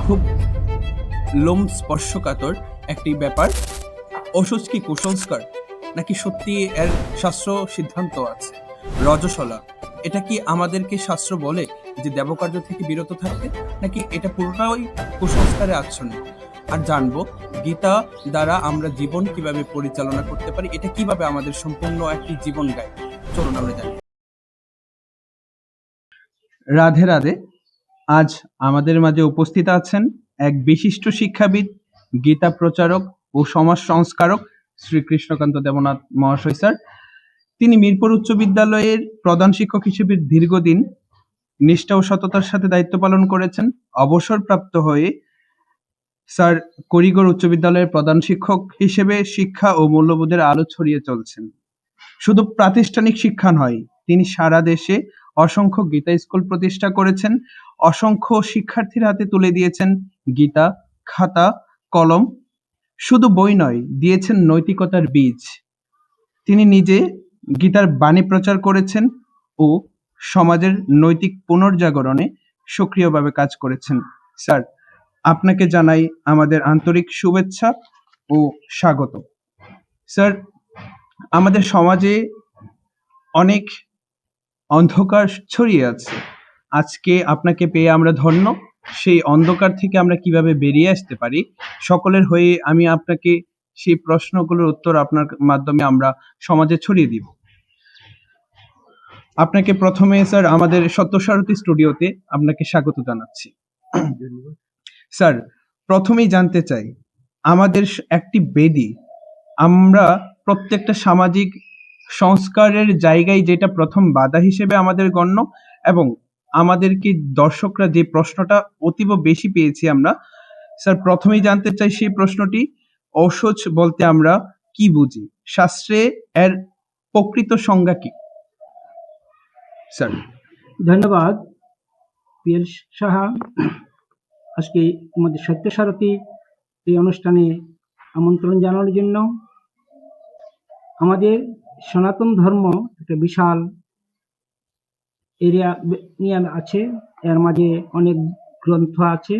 খুব লোম স্পর্শকাতর একটি ব্যাপার। অসুচ কি কুসংস্কার, নাকি সত্যি এর শাস্ত্র সিদ্ধান্ত আছে? রজস্বলা, এটা কি আমাদেরকে শাস্ত্র বলে যে দেবকার্য থেকে বিরত থাকতে, নাকি এটা পুরোটাই কুসংস্কারে আচ্ছন্ন? আর জানবো গীতা দ্বারা আমরা জীবন কিভাবে পরিচালনা করতে পারি, এটা কিভাবে আমাদের সম্পূর্ণ একটি জীবন গায়। চলুন আমরা জানি। রাধে রাধে। আজ আমাদের মাঝে উপস্থিত আছেন এক বিশিষ্ট শিক্ষাবিদ, গীতা প্রচারক ও সমাজ সংস্কারক শ্রী কৃষ্ণকান্ত দেবনাথ মহাশয় স্যার। তিনি মিরপুর উচ্চ বিদ্যালয়ের প্রধান শিক্ষক হিসেবে দীর্ঘদিন নিষ্ঠা ও সততার সাথে দায়িত্ব পালন করেছেন। অবসরপ্রাপ্ত হয়ে স্যার করিগড় উচ্চ বিদ্যালয়ের প্রধান শিক্ষক হিসেবে শিক্ষা ও মূল্যবোধের আলো ছড়িয়ে চলছেন। শুধু প্রাতিষ্ঠানিক শিক্ষা নয়, তিনি সারা দেশে অসংখ্য গীতা স্কুল প্রতিষ্ঠা করেছেন, অসংখ্য শিক্ষার্থীর হাতে তুলে দিয়েছেন গীতা, খাতা, কলম। শুধু বই নয়, দিয়েছেন নৈতিকতার বীজ। তিনি নিজে গীতার বাণী প্রচার করেছেন ও সমাজের নৈতিক পুনর্জাগরণে সক্রিয়ভাবে কাজ করেছেন। স্যার, আপনাকে জানাই আমাদের আন্তরিক শুভেচ্ছা ও স্বাগত। স্যার, আমাদের সমাজে অনেক অন্ধকার ছড়িয়ে আছে। আজকে আপনাকে পেয়ে আমরা ধন্য। সেই অন্ধকার থেকে আমরা কিভাবে বেরিয়ে আসতে পারি, সকলের হয়ে আমি আপনাকে সেই প্রশ্নগুলোর উত্তর আপনার মাধ্যমে আমরা সমাজে ছড়িয়ে দিব। আপনাকে প্রথমে স্যার আমাদের সত্যসারথী স্টুডিওতে আপনাকে স্বাগত জানাচ্ছি। স্যার, প্রথমেই জানতে চাই, আমাদের একটি বেদি, আমরা প্রত্যেকটা সামাজিক সংস্কারের জায়গায় যেটা প্রথম বাধা হিসেবে আমাদের গণ্য, এবং আমাদেরকে দর্শকরা যে প্রশ্নটা অতীব বেশি পেয়েছি আমরা, স্যার প্রথমেই জানতে চাই সেই প্রশ্নটি, অশৌচ বলতে আমরা কি বুঝি, শাস্ত্রে এর প্রকৃত সংজ্ঞা কি? স্যার। ধন্যবাদ পিএল সাহা, আজকে আমাদের সত্যসারথী এই অনুষ্ঠানে আমন্ত্রণ জানানোর জন্য। আমাদের সনাতন ধর্ম একটা বিশাল এরিয়া নিয়ে আছে, এর মাঝে অনেক গ্রন্থ আছে,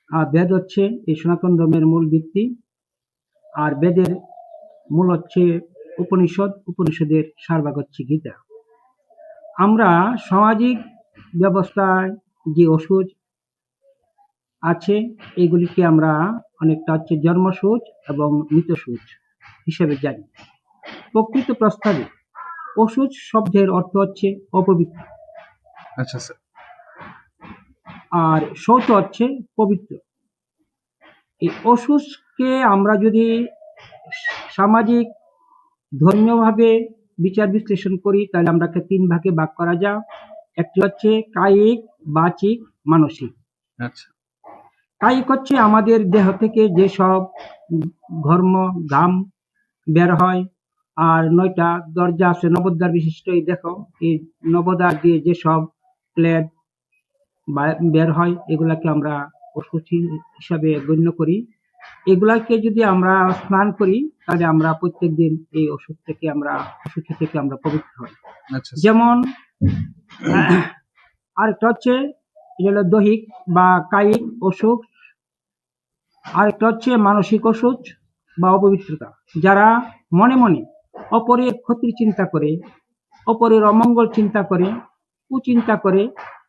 আর বেদ হচ্ছে এই সনাতন ধর্মের মূল ভিত্তি। আর বেদের মূল হচ্ছে উপনিষদ, উপনিষদের সারভাগ হচ্ছে গীতা। আমরা সামাজিক ব্যবস্থায় যে ওষুধ আছে, এইগুলিকে আমরা অনেকটা হচ্ছে জন্মসূচ এবং মৃতসূচ হিসেবে জানি। প্রকৃত প্রস্তাবে ওষুধ শব্দের অর্থ হচ্ছে অপবিত্র। আচ্ছা স্যার। আর শৌচ হচ্ছে পবিত্র। এই ওষুধকে আমরা যদি সামাজিক ধর্মীয়ভাবে বিচার বিশ্লেষণ করি, তাহলে আমরাকে তিন ভাগে ভাগ করা যায়। একটি হচ্ছে কায়িক, বাচিক, মানসিক। আচ্ছা। কায়িক হচ্ছে আমাদের দেহ থেকে যেসব ঘর্ম, ঘাম বের হয়, আর 9টা দরজা আছে নবদ্বার বিশিষ্ট এই দেহ, এই নবদ্বার দিয়ে যেসব প্লেট বের হয়, এগুলাকে আমরা অশুচি হিসাবে গণ্য করি। এগুলাকে যদি আমরা স্নান করি, তাহলে আমরা প্রত্যেক দিন এই অশুচি থেকে আমরা পবিত্র হই। যেমন আরেকটা হচ্ছে এটা দৈহিক বা কায়িক অসুখ, আরেকটা হচ্ছে মানসিক অসুখ বা অপবিত্রতা। যারা মনে মনে অপরের ক্ষতির চিন্তা করে, অপরের অমঙ্গল চিন্তা করে, কুচিন্তা করে,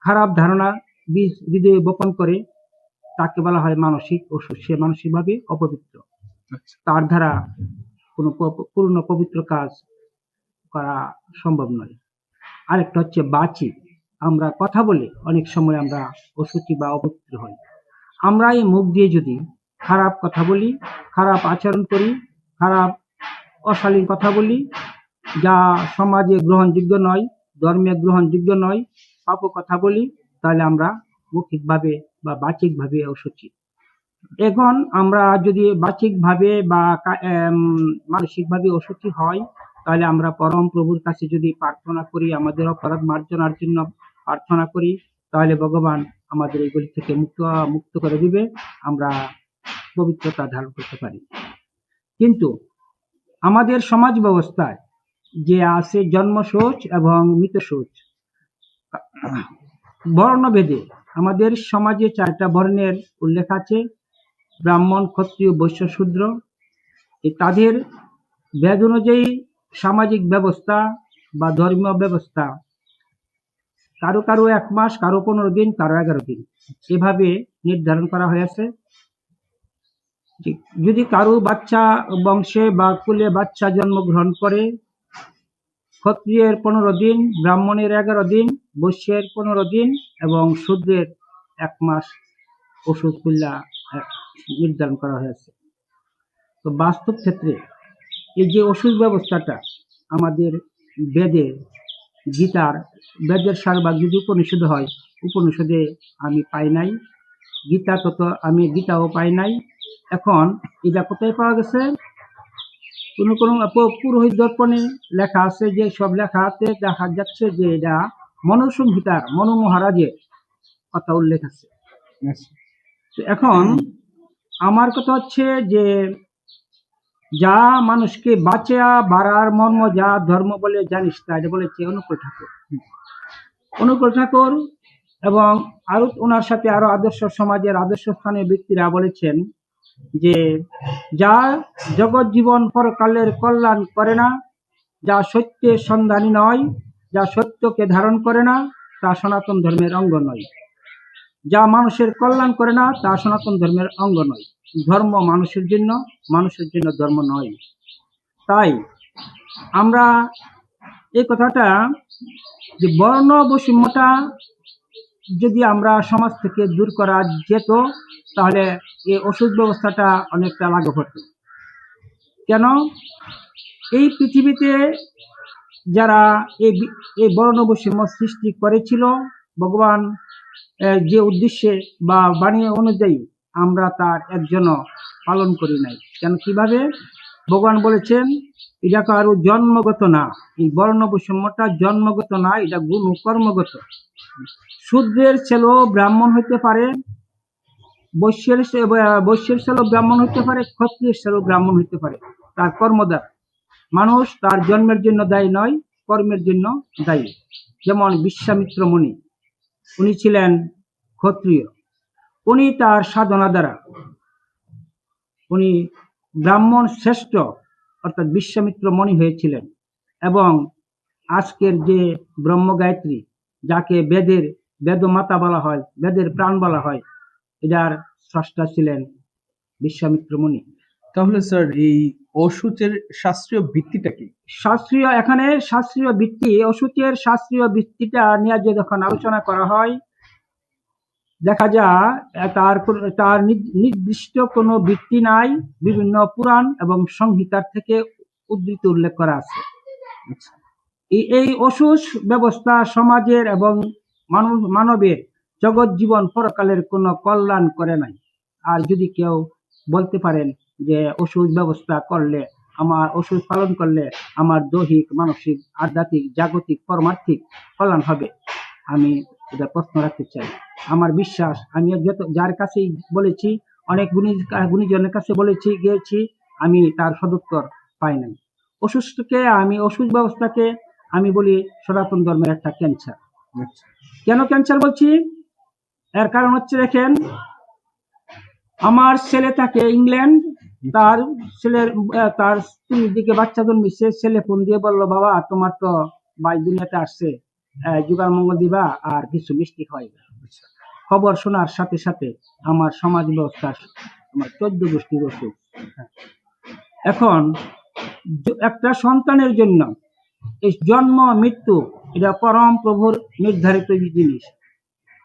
খারাপ ধারণা বীজ হৃদয়ে বপন করে, তাকে বলা হয় মানসিক অসুখ। সে মানসিকভাবে অপবিত্র, তার দ্বারা কোনো পূর্ণ পবিত্র কাজ করা সম্ভব নয়। আরেকটা হচ্ছে বাচিক, আমরা কথা বলে অনেক সময় আমরা অশুচি বা অপবিত্র হই। আমরা এই মুখ দিয়ে যদি খারাপ কথা বলি, খারাপ আচরণ করি, খারাপ অশালীন কথা বলি, যা সমাজে গ্রহণযোগ্য নয়, ধর্মে গ্রহণযোগ্য নয়, পাপ কথা বলি, তাহলে আমরা মৌখিকভাবে বা বাচিকভাবে অশুচি। এখন আমরা যদি বাচিকভাবে বা মানসিকভাবে অশুচি হয়, তাহলে আমরা পরম প্রভুর কাছে যদি প্রার্থনা করি, আমাদের অপরাধ মার্জনার জন্য প্রার্থনা করি, তাহলে ভগবান আমাদের এগুলি থেকে মুক্ত করে দিবে, আমরা পবিত্রতা ধারণ করতে পারি। কিন্তু আমাদের সমাজ ব্যবস্থায় যে আছে জন্মসূচ এবং মৃতসূচ, বর্ণভেদে আমাদের সমাজে 4টা বর্ণের উল্লেখ আছে: ব্রাহ্মণ, ক্ষত্রিয়, বৈশ্য, শূদ্র। তাদের বেদ অনুযায়ী সামাজিক ব্যবস্থা বা ধর্মীয় ব্যবস্থা কারো কারো 1 মাস, কারো 15 দিন, কারো 11 দিন, এভাবে নির্ধারণ করা হয়েছে। যদি কারো বাচ্চা বংশে বা কুলে বাচ্চা জন্মগ্রহণ করে, ক্ষত্রিয়ের 15 দিন, ব্রাহ্মণের 11 দিন, বৈশ্যের 15 দিন এবং শূদ্রের 1 মাস ওষুধ কুল্লা নির্ধারণ করা হয়েছে। তো বাস্তব ক্ষেত্রে এই যে ওষুধ ব্যবস্থাটা আমাদের বেদের, গীতার, বেদের সারভাগ যদি উপনিষদে হয়, উপনিষদে আমি পাই নাই, গীতা আমি গীতাও পাই নাই। এখন এটা কোথায় পাওয়া গেছে? কোনো কোনো পুরোহিত দর্পণে লেখা আছে, যে সব লেখাতে দেখা যাচ্ছে যে এটা মনুসংহিতার মনু মহারাজের কথা উল্লেখ আছে। তো এখন আমার কথা হচ্ছে যে যা মানুষকে বাঁচা বাড়ার মর্ম, যা ধর্ম বলে জানিস তা, এটা বলেছে অনুকূল ঠাকুর। অনুকূল ঠাকুর এবং আরো ওনার সাথে আরো আদর্শ সমাজের আদর্শ স্থানীয় ব্যক্তিরা বলেছেন যে যা জগৎ জীবন পরকালের কল্যাণ করে না, যা সত্যের সন্ধানী নয়, যা সত্যকে ধারণ করে না, তা সনাতন ধর্মের অঙ্গ নয়। যা মানুষের কল্যাণ করে না, তা সনাতন ধর্মের অঙ্গ নয়। ধর্ম মানুষের জন্য, মানুষের জন্য ধর্ম নয়। তাই আমরা এই কথাটা, যে বর্ণ বৈষম্যটা যদি আমরা সমাজ থেকে দূর করা যেত, তাহলে এই ওষুধ ব্যবস্থাটা অনেকটা লাঘব হতো। কেন? এই পৃথিবীতে যারা এই বর্ণ বৈষম্য সৃষ্টি করেছিল, ভগবান যে উদ্দেশ্যে বা বাণী অনুযায়ী আমরা তার একজনও পালন করি নাই। কেন? কিভাবে? ভগবান বলেছেন এটা কারো জন্মগত না, এই বর্ণ বৈষম্যটা জন্মগত না, এটা গুণ ও কর্মগত। শূদ্রের ছেলেও ব্রাহ্মণ হইতে পারে, বৈশ্যের ছেলেও ব্রাহ্মণ হইতে পারে, ক্ষত্রিয়ের ছেলেও ব্রাহ্মণ হইতে পারে, তার কর্মদ্বার। মানুষ তার জন্মের জন্য দায়ী নয়, কর্মের জন্য দায়ী। যেমন বিশ্বামিত্র মুনি, উনি ছিলেন ক্ষত্রিয়, উনি তার সাধনা দ্বারা উনি ব্রাহ্মণ শ্রেষ্ঠ অর্থাৎ বিশ্বামিত্র মুনি হয়েছিলেন। এবং আজকের যে ব্রহ্ম গায়ত্রী, যাকে বেদমাতা বলা হয়, বেদের প্রাণ বলা হয়, এটার স্রষ্টা ছিলেন বিশ্বামিত্র মুনি। তাহলে স্যার এই ওষুধের শাস্ত্রীয় ভিত্তিটা কি? শাস্ত্রীয় ভিত্তি, ওষুধের শাস্ত্রীয় ভিত্তিটা নিয়ে যখন আলোচনা করা হয়, দেখা যায় তার নির্দিষ্ট কোনো ভিত্তি নাই। বিভিন্ন পুরাণ এবং সংহিতার থেকে উদ্ধৃত উল্লেখ করা আছে। এই ওষুধ ব্যবস্থা সমাজের এবং মানবের জগৎ জীবন পরকালের কোনো কল্যাণ করে নাই। আর যদি কেউ বলতে পারেন যে ওষুধ ব্যবস্থা করলে, আমার ওষুধ পালন করলে আমার দৈহিক, মানসিক, আধ্যাত্মিক, জাগতিক, পরমার্থিক কল্যাণ হবে, আমি এটা প্রশ্ন রাখতে চাই। আমার বিশ্বাস, আমি যার কাছেই বলেছি, অনেক গুণীজনের কাছে গিয়েছি, আমি তার সদুত্তর পাই নাই। ওষুধ ব্যবস্থাকে আমি বলি সনাতন ধর্মের একটা ক্যান্সার। কেন ক্যান্সার বলছি? এর কারণ হচ্ছে, দেখেন, আমার ছেলে থাকে ইংল্যান্ড, তার স্ত্রীর দিকে বাচ্চা জন্মিছে, ছেলে ফোন দিয়ে বললো, বাবা তোমার তো ভাই দুনিয়াতে আসছে, জোগাড় মঙ্গল দিবা আর কিছু মিষ্টি খাওয়াইবা। খবর শোনার সাথে সাথে আমার সমাজ ব্যবস্থা, আমার 14 গোষ্ঠীর ওষুধ। এখন একটা সন্তানের জন্য এই জন্ম মৃত্যু, এটা পরম প্রভুর নির্ধারিত জিনিস।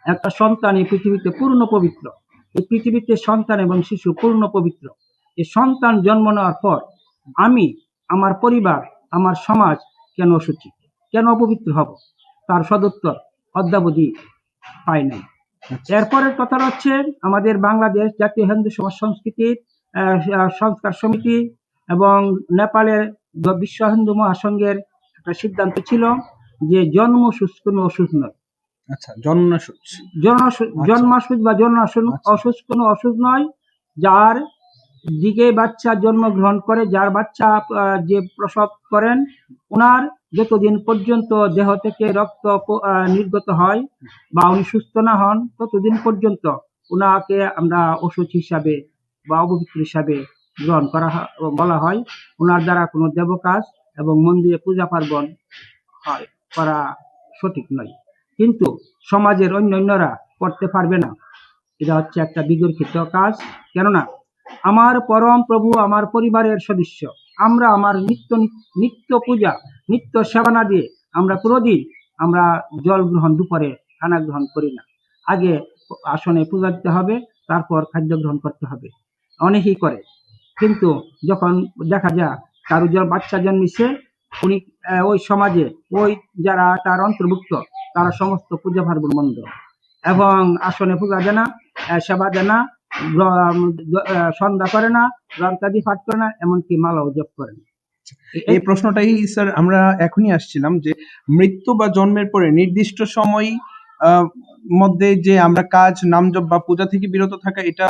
একটা সন্তান এই পৃথিবীতে পূর্ণ পবিত্র, এই পৃথিবীতে সন্তান এবং শিশু পূর্ণ পবিত্র। এই সন্তান জন্ম নেওয়ার পর আমি, আমার পরিবার, আমার সমাজ কেন অশুচি, কেন অপবিত্র হব? তার সদুত্তর অদ্যাবধি পাই নাই। এরপরের কথা হচ্ছে, আমাদের বাংলাদেশ জাতীয় হিন্দু সমাজ সংস্কৃতির সংস্কার সমিতি এবং নেপালের বিশ্ব হিন্দু মহাসংঘের একটা সিদ্ধান্ত ছিল যে জন্মসূচ কোনো ওষুধ নয়। আচ্ছা, জন্মাসুচ বা অসুচ কোনো ওষুধ নয়। যার দিকে বাচ্চা জন্মগ্রহণ করে, যার বাচ্চা যে প্রসব করেন, ওনার যতদিন পর্যন্ত দেহ থেকে রক্ত নির্গত হয় বা উনি সুস্থ না হন, ততদিন পর্যন্ত উনাকে আমরা অসুচ হিসাবে বা অপবিত্র হিসাবে গ্রহণ করা বলা হয়। ওনার দ্বারা কোনো দেবকাজ এবং মন্দিরে পূজা পার্বণ করা সঠিক নয়, কিন্তু সমাজের অন্যান্যরা করতে পারবে না। এটা হচ্ছে একটা বিতর্কিত কাজ। কেননা আমার পরম প্রভু আমার পরিবারের সদস্য, আমরা আমার নিত্য পূজা নিত্য সেবা না দিয়ে আমরা কোনোদিন আমরা জল গ্রহণ দুপুরে খানা গ্রহণ করি না। আগে আসনে পূজা দিতে হবে, তারপর খাদ্য গ্রহণ করতে হবে। অনেকেই করে, কিন্তু যখন দেখা যায় কারো বাচ্চা জন্মিছে, উনি ওই সমাজে ওই যারা তার অন্তর্ভুক্ত তারা সমস্ত পূজা পার্বণ বন্ধ এবং আসনে পূজা দেয় না, সেবা দেয় না, সন্ধ্যা করে না, রন্তাদি পাঠ করে না, এমনকি মালাও জপ করে না। এই প্রশ্নটাই স্যার আমরা এখনই আসছিলাম যে মৃত্যু বা জন্মের পরে নির্দিষ্ট সময় মধ্যে যে আমরা কাজ নামজপ বা পূজা থেকে বিরত থাকা, এটা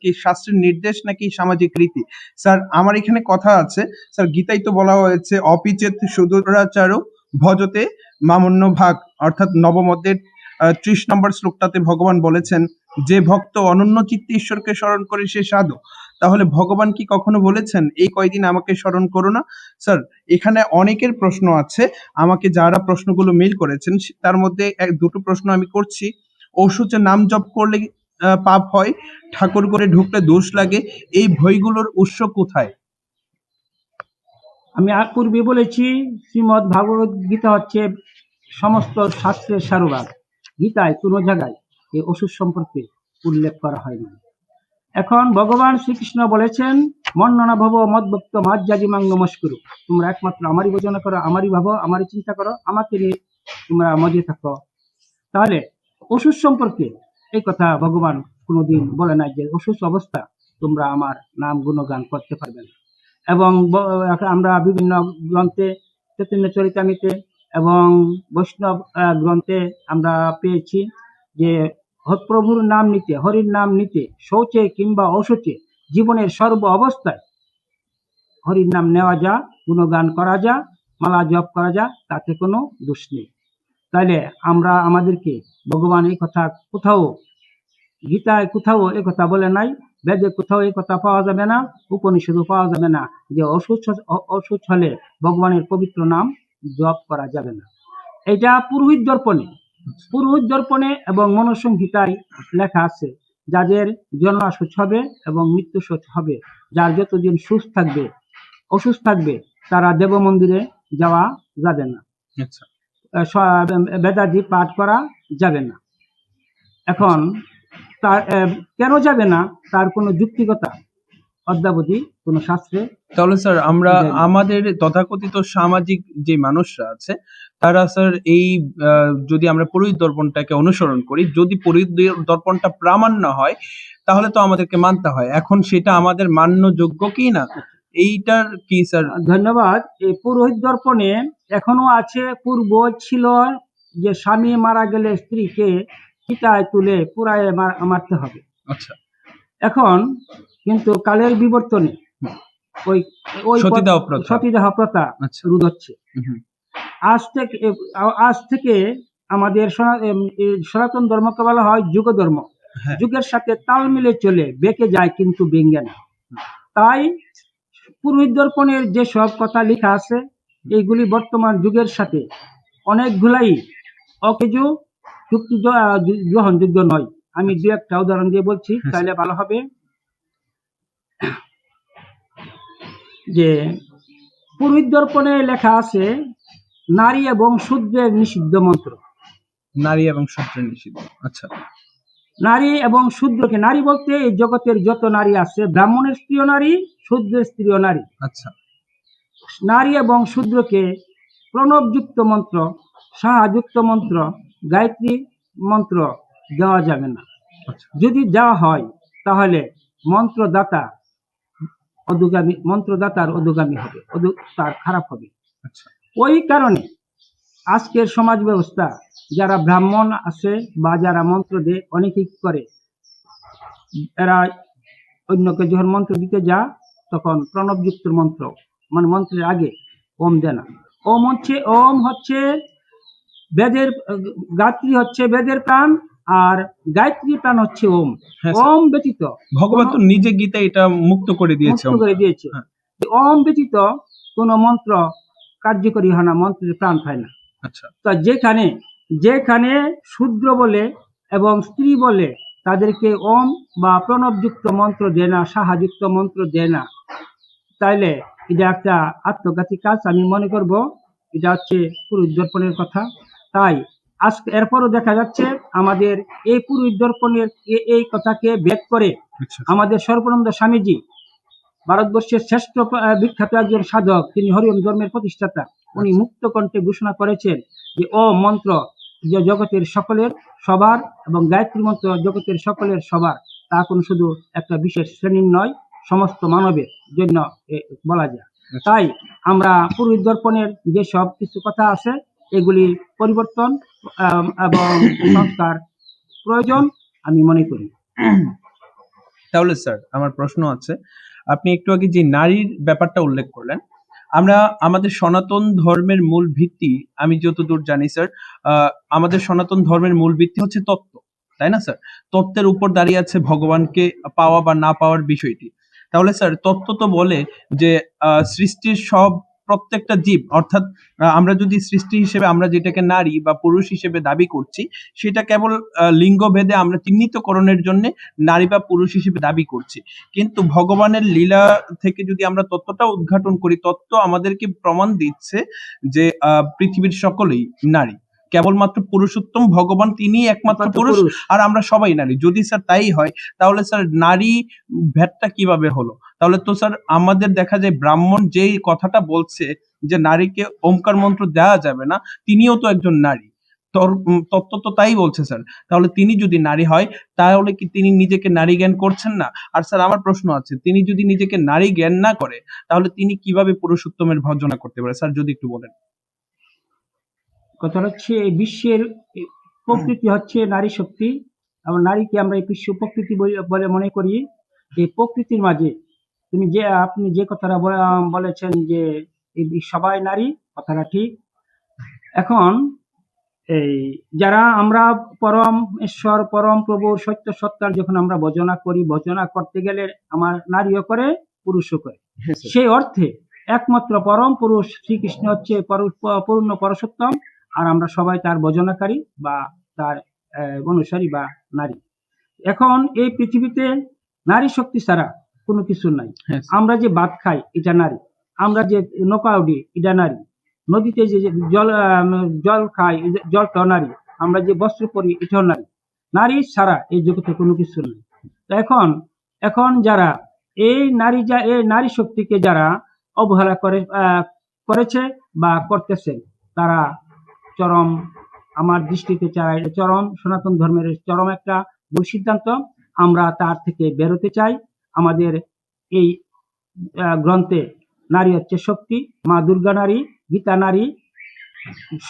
কি শাস্ত্রের নির্দেশ নাকি সামাজিক রীতি? স্যার আমার এখানে কথা আছে, স্যার গীতায় তো বলা হয়েছে অপিচেত সুদূরাচারো ভজতে মামন্য ভাগ, অর্থাৎ নবম অধ্যায়ের 30 নম্বর শ্লোকটাতে ভগবান বলেছেন যে ভক্ত অনন্য চিত্তে ঈশ্বরকে স্মরণ করে সে সাধু। তাহলে ভগবান কি কখনো বলেছেন এই কয়দিন আমাকে স্মরণ করো না? স্যার এখানে অনেকের প্রশ্ন আছে, আমাকে যারা প্রশ্নগুলো মেইল করেছেন তার মধ্যে দুটো প্রশ্ন আমি করছি। ঔষধের নাম জপ করলে পাপ হয়, ঠাকুর করে ঢুকলে দোষ লাগে, এই ভয়গুলোর উৎস কোথায়? আমি পূর্বে বলেছি, শ্রীমদ ভাগবত গীতা হচ্ছে সমস্ত শাস্ত্রের সারভাগ। গীতায় কোনো জায়গায় এই ওষুধ সম্পর্কে উল্লেখ করা হয়নি। এখন ভগবান শ্রীকৃষ্ণ বলেছেন, মন্ননা ভব মদ্ভক্ত মাজ্জাজিমাং নমস্কুরু, তোমরা একমাত্র আমারই ভজনা করো, আমারই ভাবো, আমারই চিন্তা করো, আমাকে নিয়ে তোমরা মজে থাকো। তাহলে ওষুধ সম্পর্কে এই কথা ভগবান কোনোদিন বলে নাই যে অসুস্থ অবস্থা তোমরা আমার নাম গুণগান করতে পারবে না। এবং আমরা বিভিন্ন গ্রন্থে, চৈতন্য চরিতামৃতে এবং বৈষ্ণব গ্রন্থে আমরা পেয়েছি যে প্রভুর নাম নিতে, হরির নাম নিতে, শৌচে কিংবা অশৌচে জীবনের সর্ব অবস্থায় হরির নাম নেওয়া যা, গুণগান করা যা, মালা জপ করা যা, তাতে কোনো দোষ নেই। তাইলে আমরা আমাদেরকে ভগবান এই কথা কোথাও, গীতায় কোথাও এ কথা বলে নাই, বেদে কোথাও এই কথা পাওয়া যাবে না, উপনিষদও পাওয়া যাবে না যে অসুস্থ হলে ভগবানের পবিত্র নাম জপ করা যাবে না। এটা পুরোহিত দর্পণে এবং মনুসংহিতায় লেখা আছে, যাদের জন্মাসুচ হবে এবং মৃত্যু সুচ হবে, যার যতদিন অসুস্থ থাকবে তারা দেব মন্দিরে যাওয়া যাবে না, বেদাদি পাঠ করা যাবে না। এখন তার কেন যাবে না, তার কোনো যুক্তিকতা অদ্যাবধি কোনো শাস্ত্রে। তাহলে স্যার আমরা আমাদের তথাকথিত সামাজিক যে মানুষরা আছে তারা স্যার এই যদি আমরা পুরোহিত দর্পণটাকে অনুসরণ করি, যদি পুরোহিত দর্পণটা প্রামাণ্য হয় তাহলে তো আমাদেরকে মানতে হয়, এখন সেটা আমাদের মান্যযোগ্য কি না, এইটার কি স্যার? ধন্যবাদ। এই পুরোহিত দর্পণে এখনো আছে, পূর্ব ছিল যে স্বামী মারা গেলে স্ত্রীকে চিতায় তুলে পুরায় মারতে হবে। আচ্ছা। এখন কিন্তু কালের বিবর্তনে ওই সতীদাহ প্রথা রোধ হচ্ছে। আজ থেকে আমাদের সনাতন ধর্মকে বলা হয় যুগ ধর্ম। যুগের সাথে তাল মিলে চলে, বেঁকে যায় কিন্তু ভেঙে না। তাই পুরোহিত দর্পণের যেসব কথা লেখা আছে এইগুলি বর্তমান যুগের সাথে অনেকগুলাই অকেজো যুক্তি গ্রহণযোগ্য নয়। আমি দু একটা উদাহরণ দিয়ে বলছি, তাহলে ভালো হবে। যে পুরোহিত দর্পণে লেখা আছে নারী এবং শূদ্রের নিষিদ্ধ মন্ত্র। নারী এবং শূদ্রের নিষিদ্ধ। আচ্ছা। নারী এবং শূদ্রকে, নারী বলতে এই জগতের যত নারী আছে, ব্রাহ্মণের স্ত্রীও নারী, শূদ্রের স্ত্রীও নারী। আচ্ছা। নারী এবং শূদ্রকে প্রণবযুক্ত মন্ত্র, সাহাযুক্ত মন্ত্র, গায়ত্রী মন্ত্র দেওয়া যাবে না। যদি দেওয়া হয় তাহলে মন্ত্রদাতার অধোগামী হবে, তার খারাপ হবে। ওই কারণে আজকের সমাজ ব্যবস্থা, যারা ব্রাহ্মণ আছে বা যারা মন্ত্র দেয়, অনেকেই করে, এরা অন্যকে যখন মন্ত্র দিতে যা তখন প্রণবযুক্ত মন্ত্র, মানে মন্ত্রের আগে ওম দেয় না, ওম হচ্ছে বেদের গায়ত্রী হচ্ছে বেদের প্রাণ, আর গায়ত্রী প্রাণ হচ্ছে ওম। হ্যাঁ স্যার, ওম ব্যতীত ভগবান কোনো তো নিজে গীতা এটা মুক্ত করে দিয়েছে মুক্ত করে দিয়েছে। হ্যাঁ, ওম ব্যতীত কোনো মন্ত্র কার্যকরী হয় না, মন্ত্রের প্রাণ পায় না। আচ্ছা তা যেখানে যেখানে শূদ্র বলে এবং স্ত্রী বলে তাদেরকে ওম বা প্রণবযুক্ত মন্ত্র দেয় না, সাহাযুক্ত মন্ত্র দেয় না, তাইলে এটা একটা আত্মঘাতী কাজ আমি মনে করব। এটা হচ্ছে পুরোহিত দর্পণের কথা। তাই আজকে এরপরও দেখা যাচ্ছে আমাদের এই পুরোহিত দর্পণের এই কথাকে ভেদ করে আচ্ছা আমাদের সর্বানন্দ স্বামীজি, ভারতবর্ষের শ্রেষ্ঠ বিখ্যাত একজন সাধক, তিনি হরিওম ধর্মের প্রতিষ্ঠাতা, উনি আচ্ছা। মুক্ত কণ্ঠে ঘোষণা করেছেন যে ও মন্ত্র যে জগতের সকলের সবার, এবং গায়ত্রী মন্ত্র জগতের সকলের সবার, তা কোনো শুধু একটা বিশেষ শ্রেণীর নয়, সমস্ত মানবের জন্য বলা যায়। আচ্ছা। তাই আমরা পুরোহিত দর্পণের যে সব কিছু কথা আছে এগুলি পরিবর্তন এবং সংস্কার প্রয়োজন আমি মনে করি। তাহলে স্যার আমার প্রশ্ন আছে, আপনি একটু আগে যে নারীর ব্যাপারটা উল্লেখ করলেন, আমরা আমাদের সনাতন ধর্মের মূল ভিত্তি, আমি যতদূর জানি স্যার, আমাদের সনাতন ধর্মের মূল ভিত্তি হচ্ছে তত্ত্ব, তাই না স্যার? তত্ত্বের উপর দাঁড়িয়ে আছে ভগবানকে পাওয়া বা না পাওয়ার বিষয়টি। তাহলে স্যার তত্ত্ব তো বলে যে সৃষ্টির সব প্রত্যেকটা জীব, অর্থাৎ আমরা যদি সৃষ্টি হিসেবে আমরা যেটাকে নারী বা পুরুষ হিসেবে দাবি করছি, সেটা কেবল লিঙ্গ ভেদে আমরা চিহ্নিতকরণের জন্য নারী বা পুরুষ হিসেবে দাবি করছি। কিন্তু ভগবানের লীলা থেকে যদি আমরা তত্ত্বটা উদ্ঘাটন করি, তত্ত্ব আমাদেরকে প্রমাণ দিচ্ছে যে পৃথিবীর সকলেই নারী, কেবলমাত্র পুরুষোত্তম ভগবান তিনিই একমাত্র পুরুষ, আর আমরা সবাই নারী। যদি স্যার তাই হয়, তাহলে স্যার নারী ভেদটা কিভাবে হলো? তাহলে তো স্যার আমাদের দেখা যায় ব্রাহ্মণ যেই কথাটা বলছে যে নারীকে ওমকার মন্ত্র দেওয়া যাবে না, তিনিও তো একজন নারী। তত্ত্ব তো তাই বলছে স্যার। তাহলে তিনি যদি নারী হয়, তাহলে কি তিনি নিজেকে নারী জ্ঞান করছেন না? আর স্যার আমার প্রশ্ন আছে, তিনি যদি নিজেকে নারী জ্ঞান না করে, তাহলে তিনি কিভাবে পুরুষোত্তমের ভজনা করতে পারে? স্যার যদি একটু বলেন। কথা হচ্ছে এই বিশ্বের প্রকৃতি হচ্ছে নারী শক্তি, এবং নারীকে আমরা এই বিশ্ব প্রকৃতি বলে মনে করি। এই প্রকৃতির মাঝে আপনি যে কথাটা বলেছেন যে এই সবাই নারী, কথাটা ঠিক। এখন এই যারা আমরা পরম ঈশ্বর পরম প্রভুর সত্য সত্তার যখন আমরা ভজনা করি, ভজনা করতে গেলে আমার নারীও করে পুরুষও করে। সেই অর্থে একমাত্র পরম পুরুষ শ্রীকৃষ্ণ হচ্ছে পূর্ণ পরশোত্তম, আর আমরা সবাই তার ভজনাকারী বা তার অনুসারী বা নারী। এখন এই পৃথিবীতে নারী শক্তি ছাড়া কোনো কিছু নাই। আমরা যে ভাত খাই এটা নারী, আমরা যে নৌকা উঠি এটা নারী, নদীতে যে জল খাই জলটাও নারী, আমরা যে বস্ত্র পরি এটাও নারী। নারী ছাড়া এই জগতে কোনো কিছু নেই। এখন এখন যারা এই নারী শক্তিকে যারা অবহেলা করেছে বা করতেছে, তারা চরম, আমার দৃষ্টিতে চায় চরম সনাতন ধর্মের চরম একটা ভুল সিদ্ধান্ত। আমরা তার থেকে বেরোতে চাই। আমাদের এই গ্রন্থে নারী হচ্ছে শক্তি, মা দুর্গা নারী, গীতা নারী,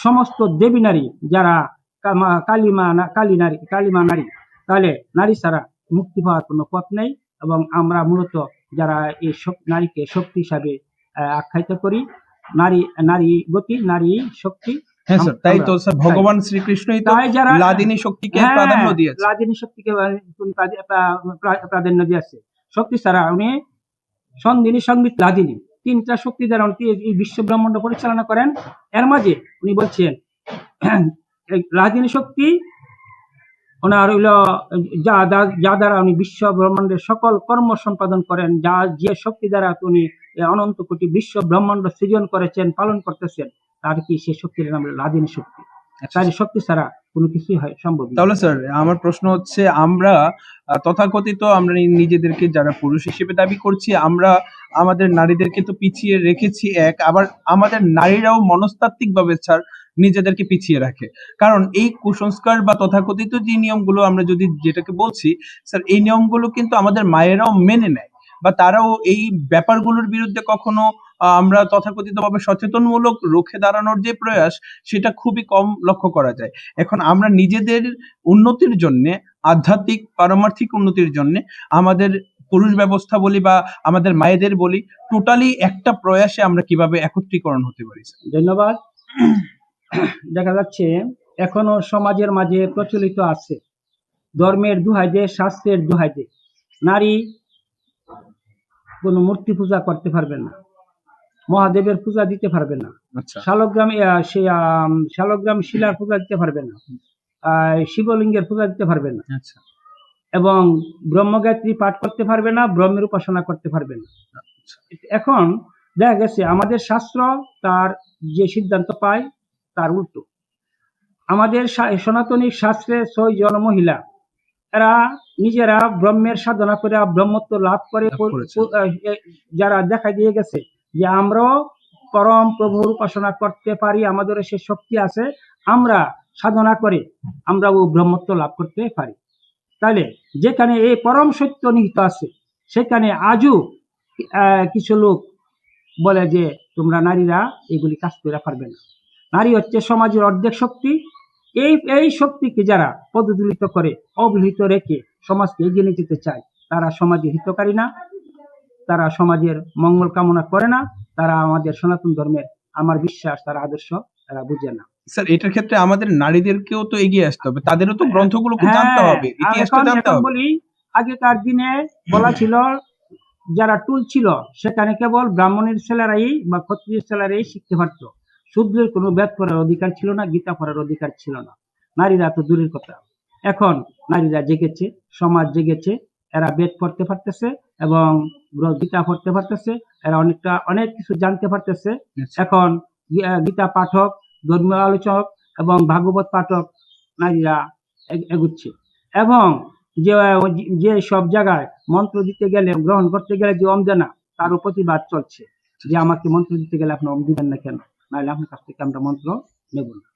সমস্ত দেবী নারী যারা কালীমা নারী, তাহলে নারী ছাড়া মুক্তি পাওয়ার কোনো পথ নেই। এবং আমরা মূলত যারা এই নারীকে শক্তি হিসাবে আখ্যায়িত করি, নারী গতি, নারী শক্তি। হ্যাঁ স্যার, তাই তো স্যার ভগবান শ্রীকৃষ্ণই তো লাদিনী শক্তিকে প্রাধান্য দিয়েছে। লাদিনী শক্তিকে প্রাধান্য দিয়েছে। শক্তি ছাড়া উনি সন্দিনী, সংবিত, লাদিনী, তিনটা শক্তি দ্বারা এই বিশ্ব ব্রহ্মাণ্ড পরিচালনা করেন। এর মাঝে উনি বলছেন লাদিনী শক্তি ওনার হইল যা দ্বারা উনি বিশ্ব ব্রহ্মাণ্ডের সকল কর্ম সম্পাদন করেন, যে শক্তি দ্বারা উনি অনন্ত কোটি বিশ্ব ব্রহ্মাণ্ড সৃজন করেছেন, পালন করতেছেন, তার কি সে শক্তির নাম লাদিনী শক্তি। তাহলে শক্তি ছাড়া কোনো কিছুই হয় সম্ভব না। তাহলে স্যার আমার প্রশ্ন হচ্ছে, আমরা তথাকথিত আমরা নিজেদেরকে যারা পুরুষ হিসেবে দাবি করছি, আমরা আমাদের নারীদেরকে তো পিছিয়ে রেখেছি আবার আমাদের নারীরাও মনস্তাত্ত্বিক ভাবে স্যার নিজেদেরকে পিছিয়ে রাখে। কারণ এই কুসংস্কার বা তথাকথিত যে নিয়মগুলো আমরা যদি যেটাকে বলছি স্যার, এই নিয়মগুলো কিন্তু আমাদের মায়েরাও মেনে নেয়, বা তারাও এই ব্যাপারগুলোর বিরুদ্ধে কখনো আমরা তথাকথিতভাবে সচেতনমূলক রুখে দাঁড়ানোর যে প্রয়াস, সেটা খুবই কম লক্ষ্য করা যায়। এখন আমরা নিজেদের উন্নতির জন্য, আধ্যাত্মিক পারমার্থিক উন্নতির জন্য আমাদের পুরুষ ব্যবস্থা বলি বা আমাদের মায়েদের বলি, টোটালি একটা প্রয়াসে আমরা কিভাবে একত্রীকরণ হতে পারি স্যার? ধন্যবাদ। দেখা যাচ্ছে এখনো সমাজের মাঝে প্রচলিত আছে ধর্মের দোহাই দিয়ে, শাস্ত্রের দোহাই দিয়ে নারী কোনো মূর্তি পূজা করতে পারবে না, মহাদেবের পূজা দিতে পারবে না, আচ্ছা শালগ্রাম শিলার পূজা দিতে পারবে না, শিবলিঙ্গের পূজা দিতে পারবে না, আচ্ছা এবং ব্রহ্মগায়ত্রী পাঠ করতে পারবে না, ব্রহ্মের উপাসনা করতে পারবে না। আচ্ছা। এখন দেখা গেছে আমাদের শাস্ত্র তার যে সিদ্ধান্ত পায় তার উল্টো। আমাদের সনাতনী শাস্ত্রে 6 জন মহিলা, এরা নিজেরা ব্রহ্মের সাধনা করে ব্রহ্মত্ব লাভ করে লাভ করেছে। যারা দেখা দিয়ে গেছে যে আমরাও পরম প্রভুর উপাসনা করতে পারি, আমাদের সে শক্তি আছে, আমরা সাধনা করে আমরা ও ব্রহ্মত্ব লাভ করতে পারি। তাহলে যেখানে এই পরম সত্য নিহিত আছে, সেখানে আজও কিছু লোক বলে যে তোমরা নারীরা এগুলি কাজ করে পারবে না। নারী হচ্ছে সমাজের অর্ধেক শক্তি। এই শক্তিকে যারা পদদলিত করে, অবহেলিত রেখে সমাজকে এগিয়ে নিয়ে যেতে চায়, তারা সমাজের হিতকারী না, তারা সমাজের মঙ্গল কামনা করে না, তারা আমাদের সনাতন ধর্মের, আমার বিশ্বাস, তারা আদর্শ তারা বুঝে না। স্যার এটার ক্ষেত্রে আমাদের নারীদেরকেও তো এগিয়ে আসতে হবে, তাদেরও তো গ্রন্থগুলোকে জানতে হবে, ইতিহাসটা এখন জানতে হবে। বলি, আগেকার দিনে বলা ছিল যারা টুল ছিল সেখানে কেবল ব্রাহ্মণের ছেলেরাই বা ক্ষত্রিয় ছেলেরাই শিখতে পারতো, শূদ্রের কোনো বেদ পড়ার অধিকার ছিল না, গীতা পড়ার অধিকার ছিল না, নারীরা তো দূরের কথা। এখন নারীরা জেগেছে, সমাজ জেগেছে, এরা বেদ পড়তে পারতেছে এবং গীতা পড়তে পারতেছে, এরা অনেক কিছু জানতে পারতেছে। এখন গীতা পাঠক, ধর্মীয় আলোচক এবং ভাগবত পাঠক নারীরা এগুচ্ছে। এবং যে সব জায়গায় মন্ত্র দিতে গেলে, গ্রহণ করতে গেলে যে অমজানা, তারও প্রতিবাদ চলছে যে আমাকে মন্ত্র দিতে গেলে আপনি অম দিবেন না কেন, নাহলে আপনার কাছ থেকে আমরা মন্ত্র নেব না।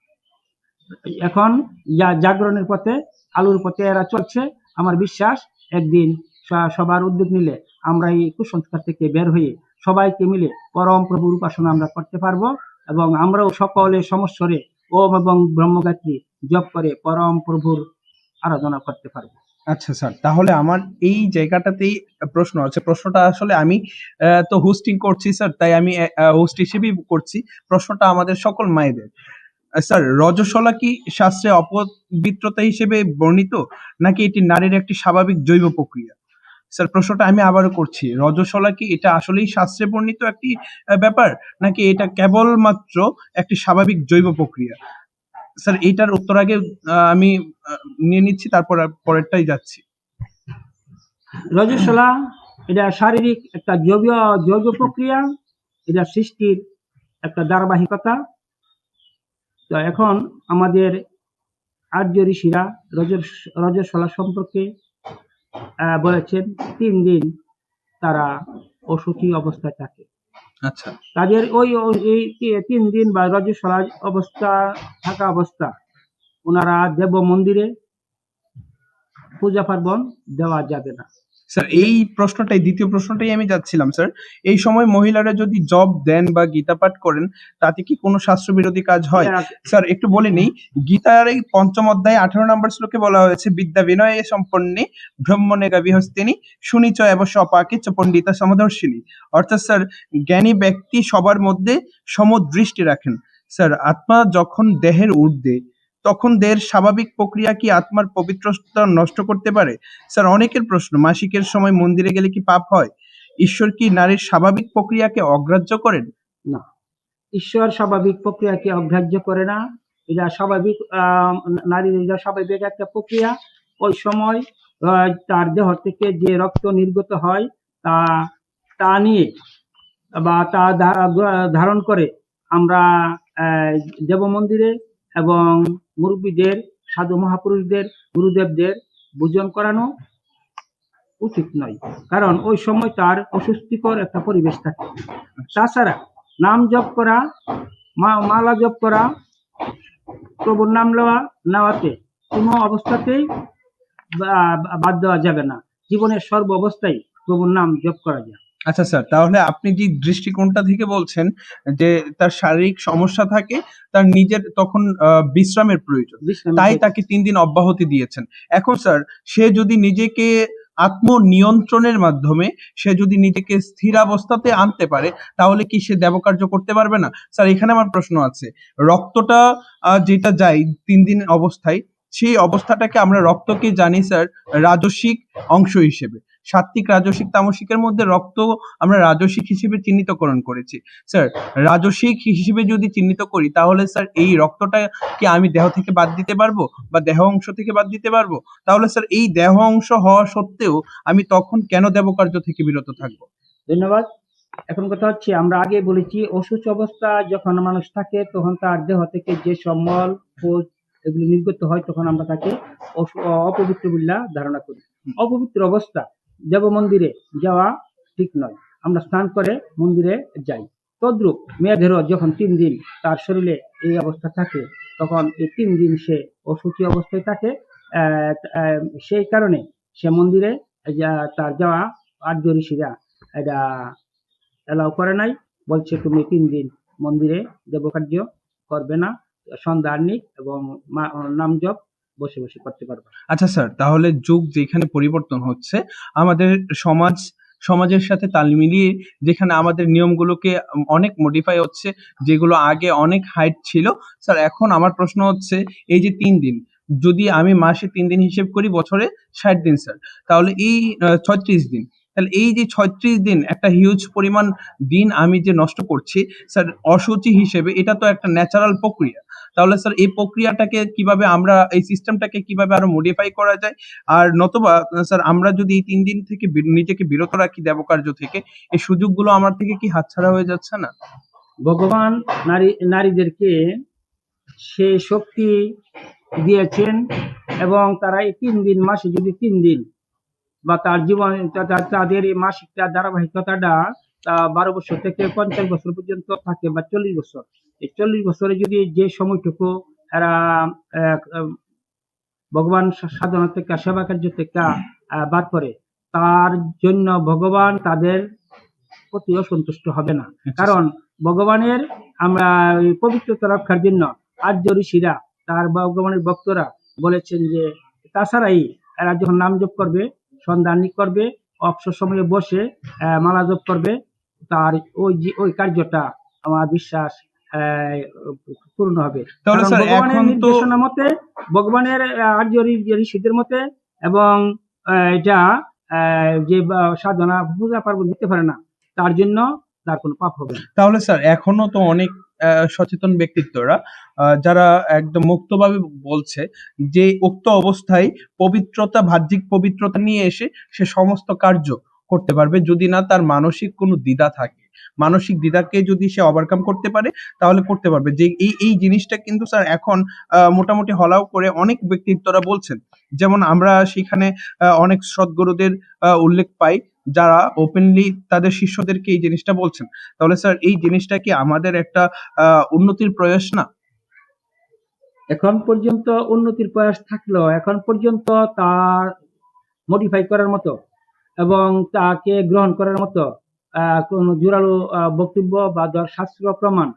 এখন জাগরণের পথে, আলোর পথে এরা চলছে। আমার বিশ্বাস একদিন সবার উদ্যোগ নিলে আমরা এই কুসংস্কার থেকে বের হয়ে সবাইকে মিলে পরম প্রভুর উপাসনা আমরা করতে পারবো, এবং আমরাও সকলে সমস্বরে ওম এবং ব্রহ্মগায়ত্রী জপ করে পরম প্রভুর আরাধনা করতে পারবো। আচ্ছা স্যার, তাহলে আমার এই জায়গাটাতেই প্রশ্ন আছে। প্রশ্নটা আসলে আমি তো হোস্টিং করছি স্যার, তাই আমি হোস্ট হিসেবেই করছি। প্রশ্নটা আমাদের সকল মায়েদের। স্যার, রজস্বলা কি শাস্ত্রে অপবিত্রতা হিসেবে বর্ণিত, নাকি এটি নারীর একটি স্বাভাবিক জৈব প্রক্রিয়া? স্যার প্রশ্নটা আমি আবারও করছি, রজস্বলা কি এটা আসলেই শাস্ত্রে বর্ণিত একটি ব্যাপার, নাকি এটা কেবলমাত্র একটি স্বাভাবিক জৈব প্রক্রিয়া? স্যার এইটার উত্তর আগে আমি নিয়ে নিচ্ছি, তারপর পরেরটাই যাচ্ছি। রজস্বলা এটা শারীরিক একটা জৈব প্রক্রিয়া, এটা সৃষ্টির একটা ধারাবাহিকতা। তো এখন আমাদের আর্য ঋষিরা রজস্বলা সম্পর্কে বলেছেন 3 দিন তারা অসুখী অবস্থায় থাকে। আচ্ছা, তাদের এই 3 দিন বা রজস্বলা অবস্থা থাকা অবস্থা ওনারা দেব মন্দিরে পূজা পার্বণ দেওয়া যাবে না। স্যার এই প্রশ্নটাই, দ্বিতীয় প্রশ্নটাই আমি যাচ্ছিলাম স্যার। এই সময় মহিলারা যদি জব দেন বা গীতা পাঠ করেন, তাতে কি কোনো শাস্ত্রবিরোধী কাজ হয়? স্যার একটু বলে নেই, গীতার এই 5ম অধ্যায়ে 18 নম্বর শ্লোকে বলা হয়েছে, বিদ্যা বিনয়ে সম্পন্নে ব্রহ্মণেগা বিহস্তিনী শুনিচ এবশ্য অপাকে চ পণ্ডিতা সমদর্শিনী। অর্থাৎ স্যার জ্ঞানী ব্যক্তি সবার মধ্যে সমদৃষ্টি রাখেন। স্যার আত্মা যখন দেহের ঊর্ধ্বে, তখন দেহের স্বাভাবিক প্রক্রিয়া কি আত্মার পবিত্রতা নষ্ট করতে পারে? স্যার অনেকের প্রশ্ন, মাসিকের সময় মন্দিরে গেলে কি পাপ হয়? ঈশ্বর কি নারীর স্বাভাবিক প্রক্রিয়াকে অগ্রাহ্য করেন? না, ঈশ্বর স্বাভাবিক প্রক্রিয়াকে অগ্রাহ্য করে না। এটা স্বাভাবিক, নারীর এটা স্বাভাবিক একটা প্রক্রিয়া। ওই সময় তার দেহ থেকে যে রক্ত নির্গত হয় তা নিয়ে বা তা ধারণ করে আমরা দেব মন্দিরে এবং মুরব্বীদের, সাধু মহাপুরুষদের, গুরুদেবদের ভোজন করানো উচিত নয়, কারণ ওই সময় তার অস্বস্তিকর একটা পরিবেশ থাকে। তাছাড়া নাম জপ করা, মালা জপ করা, প্রভুর নাম নেওয়াতে কোনো অবস্থাতেই বাদ দেওয়া যাবে না। জীবনের সর্ব অবস্থায় প্রভুর নাম জপ করা যায়। আচ্ছা স্যার, তাহলে আপনি যে দৃষ্টিকোণটা থেকে বলছেন যে তার শারীরিক সমস্যা থাকে, তার নিজের তখন বিশ্রামের প্রয়োজন, তাই তাকে 3 দিন অব্যাহতি দিয়েছেন। এখন স্যার সে যদি নিজেকে আত্মনিয়ন্ত্রণের মাধ্যমে সে যদি নিজেকে স্থিরাবস্থাতে আনতে পারে, তাহলে কি সে দেবকার্য করতে পারবে না? স্যার, এখানে আমার প্রশ্ন আছে, রক্তটা যেটা যায় 3 দিন অবস্থায়, সেই অবস্থাটাকে আমরা রক্তকে জানি স্যার রাজসিক অংশ হিসেবে। সাত্ত্বিক, রাজসিক, তামসিকের মধ্যে রক্ত আমরা রাজসিক হিসেবে চিহ্নিতকরণ করেছি। স্যার, রাজসিক হিসেবে যদি চিহ্নিত করি, তাহলে স্যার এই রক্তটা কি আমি দেহ থেকে বাদ দিতে পারবো বা দেহ অংশ থেকে বাদ দিতে পারবো? তাহলে স্যার এই দেহ অংশ হওয়া সত্ত্বেও আমি তখন কেন দেবকার্য থেকে বিরত থাকবো? ধন্যবাদ। এখন কথা হচ্ছে, আমরা আগে বলেছি অসুস্থ অবস্থা যখন মানুষ থাকে তখন তার দেহ থেকে যে সব মল শৌচ এগুলি নির্গত হয়, তখন আমরা তাকে অপবিত্র বলে ধারণা করি। অপবিত্র অবস্থা দেব মন্দিরে যাওয়া ঠিক নয়। আমরা স্নান করে মন্দিরে যাই। তদ্রূপ মেয়েদেরও যখন 3 দিন তার শরীরে এই অবস্থা থাকে, তখন এই 3 দিন সে অশুচি অবস্থায় থাকে। সেই কারণে সে মন্দিরে তার যাওয়া আর্য ঋষিরা এটা এলাও করে নাই। বলছে তুমি 3 দিন মন্দিরে দেবকার্য করবে না, সন্ধ্যা আহ্নিক এবং নাম জপ বসে বসে করতে পারবে। আচ্ছা স্যার, তাহলে যুগ যেখানে পরিবর্তন হচ্ছে, আমাদের সমাজের সাথে তাল মিলিয়ে যেখানে আমাদের নিয়মগুলোকে অনেক মডিফাই হচ্ছে, যেগুলো আগে অনেক হাইট ছিল। স্যার, এখন আমার প্রশ্ন হচ্ছে, এই যে 3 দিন, যদি আমি মাসে 3 দিন হিসেব করি, বছরে 60 দিন স্যার, তাহলে এই 36 দিন, তাহলে এই যে 36 দিন একটা হিউজ পরিমাণ দিন আমি যে নষ্ট করছি স্যার অশুচি হিসেবে, এটা তো একটা ন্যাচারাল প্রক্রিয়া। তাহলে স্যার এই প্রক্রিয়াটাকে কিভাবে আমরা, এই সিস্টেমটাকে কিভাবে আরো মডিফাই করা যায়? আর নতুবা স্যার আমরা যদি এই 3 দিন থেকে নিজেকে বিরত রাখি দেবকার্য থেকে, এই সুযোগগুলো আমার থেকে কি হাতছাড়া হয়ে যাচ্ছে না? ভগবান নারীদেরকে সে শক্তি দিয়েছেন, এবং তারা এই 3 দিন, মাসে যদি 3 দিন বা তার জীবন তাদের এই মাসিকটা ধারাবাহিকতাটা 12 বছর থেকে 50 বছর পর্যন্ত থাকে, বা 40 বছর। এই 40 বছরে যদি যে সময়টুকু এরা ভগবান সাধনা থেকে, সেবা কার্য থেকে বাদ করে, তার জন্য ভগবান তাদের প্রতি অসন্তুষ্ট হবে না। কারণ ভগবানের আমরা পবিত্রতা রক্ষার জন্য আর্য ঋষিরা, তার ভগবানের ভক্তরা বলেছেন যে তাছাড়াই এরা যখন নাম জপ করবে, সন্ধানী করবে, অবসর সময়ে বসে মালা জপ করবে, তার ওই কার্যটা আমার বিশ্বাস পূর্ণ হবে। তাহলে কারণ স্যার ভগবানের এখন তো নির্দেশনা মতে, ভগবানের আর্য ঋষিদের মতে, এবং এটা যে সাধনা পূজা পার্বণ দিতে পারে না, তার জন্য তার কোনো পাপ হবে না। তাহলে স্যার এখনো তো অনেক সচেতন ব্যক্তিত্বরা যারা একদম মুক্তভাবে বলছে যে উক্ত অবস্থায় পবিত্রতা, বাহ্যিক পবিত্রতা নিয়ে এসে সে সমস্ত কার্য করতে পারবে, যদি না তার মানসিক কোনো দ্বিধা থাকে। মানসিক দ্বিধাকে যদি সে ওভারকাম করতে পারে, তাহলে করতে পারবে। যে এই জিনিসটা কিন্তু স্যার এখন মোটামুটি হলাও করে অনেক ব্যক্তিত্বরা বলছেন। যেমন আমরা সেখানে অনেক সদ্গুরুদের উল্লেখ পাই, যারা ওপেনলি তাদের শিষ্যদেরকে এই জিনিসটা বলছেন। তাহলে স্যার এই জিনিসটা কি আমাদের একটা উন্নতির প্রয়াস না? এখন পর্যন্ত উন্নতির প্রয়াস থাকলেও এখন পর্যন্ত তার মডিফাই করার মতো এবং তাকে গ্রহণ করার মতো কোনো জোরালো বক্তব্য বা শাস্ত্র প্রমাণ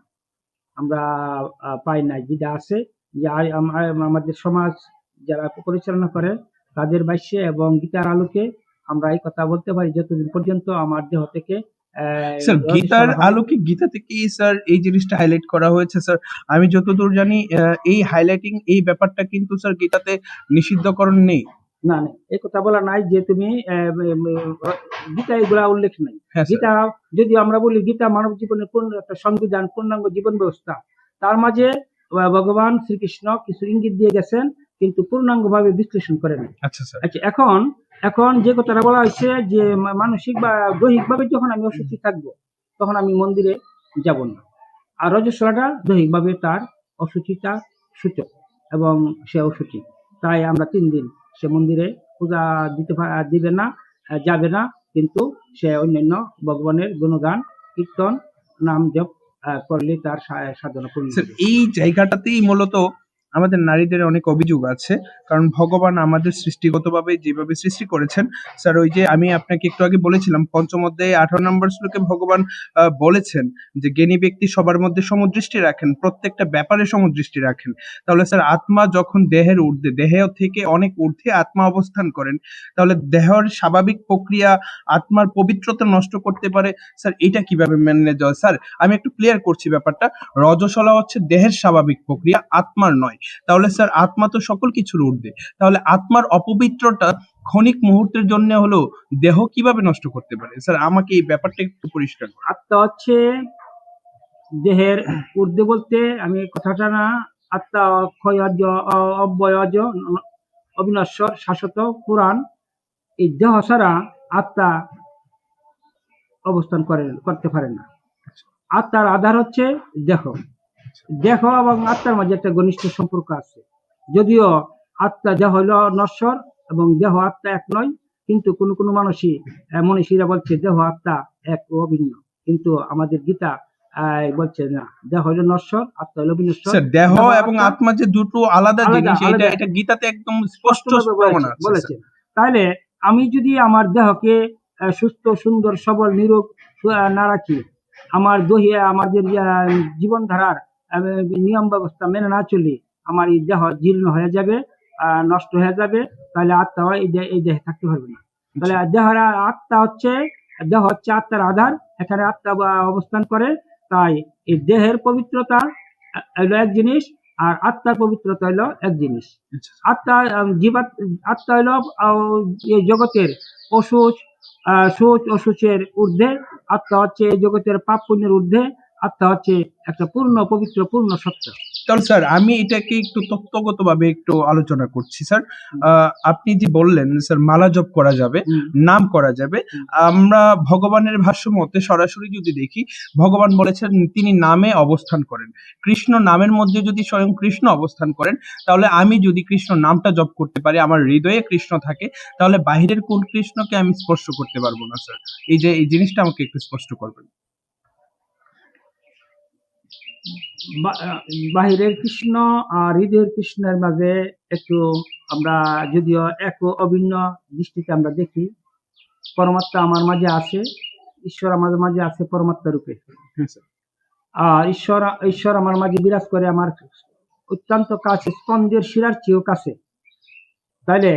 আমরা পাই নাই। যেটা আছে যে আমাদের সমাজ যারা পরিচালনা করে, তাদের ভাষ্যে এবং গীতার আলোকে আমরা এই কথা বলতে পারি, যতদিন পর্যন্ত আমার দেহ থেকে স্যার গীতার আলোকে, গীতা থেকেই স্যার এই জিনিসটা হাইলাইট করা হয়েছে স্যার। আমি যতদূর জানি এই হাইলাইটিং, এই ব্যাপারটা কিন্তু স্যার গীতাতে নিষিদ্ধকরণ নেই। না, এই কথা বলা নাই যে তুমি গীতা এগুলা উল্লেখ নাই। হ্যাঁ স্যার। গীতা যদি আমরা বলি, গীতা মানব জীবনের পূর্ণ একটা সংবিধান, পূর্ণাঙ্গ জীবন ব্যবস্থা। তার মাঝে ভগবান শ্রীকৃষ্ণ কিছু ইঙ্গিত দিয়ে গেছেন, কিন্তু পূর্ণাঙ্গ ভাবে বিশ্লেষণ করেন। আচ্ছা স্যার। আচ্ছা, এখন যে কথাটা বলা হয়েছে যে মানসিক বা দৈহিক ভাবে যখন আমি অসুস্থ থাকবো, তখন আমি মন্দিরে যাব না। আর রজস্বলাটা দৈহিক ভাবে তার অসুচিতা সূচক, এবং সে অসুচি। তাই আমরা 3 দিন সে মন্দিরে পূজা দিবে না, যাবে না, কিন্তু সে অন্যান্য ভগবানের গুণগান, কীর্তন, নাম জপ করলে তার সাধনা পূর্ণ স্যার হবে। এই জায়গাটাতেই মূলত আমাদের নারীদের অনেক অভিযোগ আছে, কারণ ভগবান আমাদের সৃষ্টিগতভাবে যেভাবে সৃষ্টি করেছেন স্যার, ওই যে আমি আপনাকে একটু আগে বলেছিলাম পঞ্চম অধ্যায়ে 18 নম্বর শ্লোকে ভগবান বলেছেন যে জ্ঞানী ব্যক্তি সবার মধ্যে সমদৃষ্টি রাখেন, প্রত্যেকটা ব্যাপারে সমদৃষ্টি রাখেন। তাহলে স্যার আত্মা যখন দেহের ঊর্ধ্বে, দেহ থেকে অনেক ঊর্ধ্বে আত্মা অবস্থান করেন, তাহলে দেহের স্বাভাবিক প্রক্রিয়া আত্মার পবিত্রতা নষ্ট করতে পারে। স্যার এটা কিভাবে মেনে যাওয়া? স্যার আমি একটু ক্লিয়ার করছি ব্যাপারটা। রজস্বলা হচ্ছে দেহের স্বাভাবিক প্রক্রিয়া, আত্মার নয়। তাহলে স্যার আত্মা তো সকল কিছুর ঊর্ধ্বে, তাহলে আত্মার অপবিত্রতা ক্ষণিক মুহূর্তের জন্য হলেও দেহ কিভাবে নষ্ট করতে পারে? স্যার আমাকে এই ব্যাপারটা একটু পরিষ্কার করুন। আত্মা হচ্ছে দেহের ঊর্ধ্বে বলতে আমি কথাটা না, আত্মা অক্ষয়জ অব্যয়জ অবিনশ্বর শাশ্বত পুরাণ। এই দেহ ছাড়া আত্মা অবস্থান করতে পারে না। আত্মার আধার হচ্ছে দেহ। দেহ এবং আত্মার মাঝে একটা ঘনিষ্ঠ সম্পর্ক আছে, যদিও আত্মা দেহ হইল নশ্বর এবং দেহ আত্মা এক নয়, কিন্তু কোনো কোনো মনীষীরা বলছে দেহ আত্মা এক ও অভিন্ন, কিন্তু আমাদের গীতা বলছে না, দেহ হইল নশ্বর, আত্মা হইল বিনশ্বর। স্যার দেহ এবং আত্মা যে দুটো আলাদা জিনিস, এটা আলাদা এটা গীতাতে একদম স্পষ্ট স্পষ্টভাবে প্রমাণ আছে স্যার। বলেছে। তাহলে আমি যদি আমার দেহকে সুস্থ সুন্দর সবল নিরোগ না রাখি, আমার আমাদের জীবনধারার নিয়ম ব্যবস্থা মেনে না চলি, আমার এই দেহ জীর্ণ হয়ে যাবে, নষ্ট হয়ে যাবে, তাহলে আত্মা এই দেহে থাকতে পারবে না। তাহলে দেহ হচ্ছে আত্মার আধার, এখানে আত্মা অবস্থান করে। তাই এই দেহের পবিত্রতা হলো এক জিনিস, আর আত্মার পবিত্রতা হলো এক জিনিস। আত্মা আত্মা হলো এই জগতের সুচ অসুচের ঊর্ধ্বে, আত্মা হচ্ছে এই জগতের পাপ পুণ্যের ঊর্ধ্বে, আত্মা হচ্ছে একটা পূর্ণ পবিত্র পূর্ণ সত্য। তাহলে স্যার আমি এটাকে একটু তত্ত্বগতভাবে একটু আলোচনা করছি স্যার। আপনি যে বললেন স্যার মালা জপ করা যাবে, নাম করা যাবে। আমরা ভগবানের ভাষ্য মতে সরাসরি যদি দেখি, ভগবান বলেছেন তিনি নামে অবস্থান করেন। কৃষ্ণ নামের মধ্যে যদি স্বয়ং কৃষ্ণ অবস্থান করেন, তাহলে আমি যদি কৃষ্ণ নামটা জপ করতে পারি, আমার হৃদয়ে কৃষ্ণ থাকে, তাহলে বাহিরের কোন কৃষ্ণকে আমি স্পর্শ করতে পারবো না স্যার। এই জিনিসটা আমাকে একটু স্পষ্ট করবেন। বাহিরের কৃষ্ণ আর হৃদয়ের কৃষ্ণের মাঝে একটু আমরা যদিও এক ও অভিন্ন দৃষ্টিতে আমরা দেখি, পরমাত্মা আমার মাঝে আছে, ঈশ্বর আমার মাঝে আছে পরমাত্মা রূপে। আর ঈশ্বর আমার মাঝে বিরাজ করে আমার অত্যন্ত কাছে, স্কন্দের শিরার চেয়েও কাছে। তাইলে